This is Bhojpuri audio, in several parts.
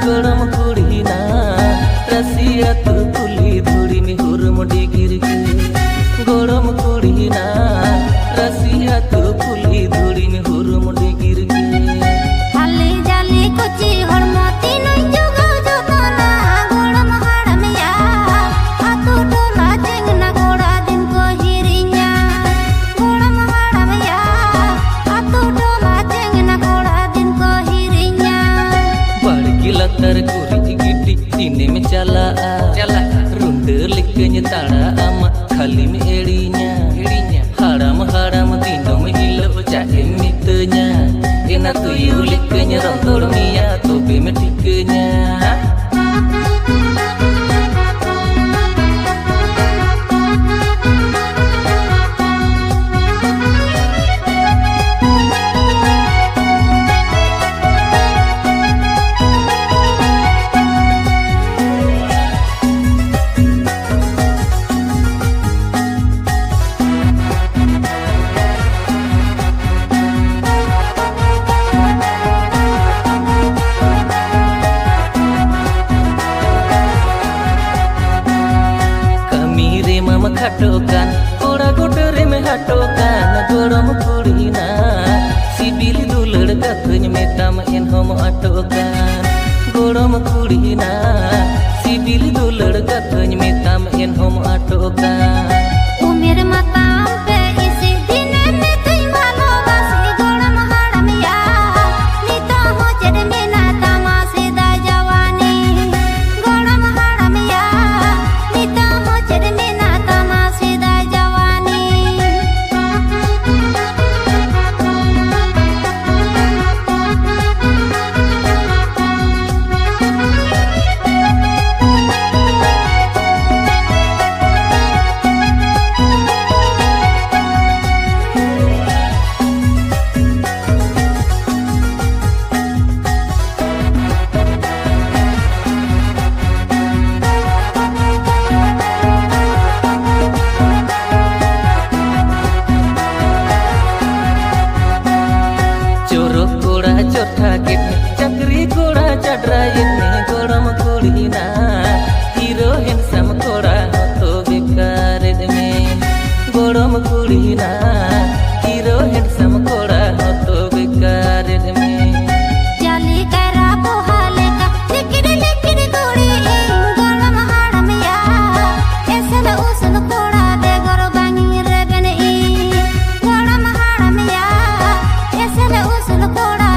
गोड़म कुड़ी ना रसिया तू कुली धुड़ी में हुरम डिगिर के गोड़म कुड़ी ना रसिया तू कुली धुड़ी में हुरम डिगिर के हाली जाली कुची हरमती नई जुगा जुगाना गोड़म हाड़म या आतु टोला जेंगना गोड़ा दिन को हिरिnya गोड़म हाड़म या आतु टोला जेंगना गोड़ा दिन को हिरिnya बड़की लतर कुरी गिटी तीने में चला रुंड लिखnya ताड़ा आमा खाली में एड़िnya haram haram dino में हिलो चाहे मितnya एना तुयु लिखnya रोंतोड़ मिया तोबे में टिकnya hatokan koda gotore me hatokan gorom kudi na sibil dulur kathnya metam en hom hatokan gorom kudi na sibil dulur kathnya metam en hom hatokan umir matam pe isi dine me tuy bhalobasi gorom haram ya nito ho jed mena tama sida jawani gorom haram ya nito ho jed mena चक्री कोड़ा चढ़ा इतने गोड़म कुड़ी ना हीरो हैंडसम कोड़ा तो बेकार में गोड़म कुड़ी ना हीरो हैंडसम कोड़ा तो बेकार में जाली करा पोहाले का लिकिर गोड़ी गोड़म हाड़म या ऐसल उसल कोड़ा दे गोरो बांगी रे बने गोड़म हाड़म या ऐसल उसल कोड़ा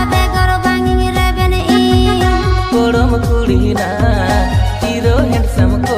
गोड़म कुड़ी ना हीरो हैंडसम को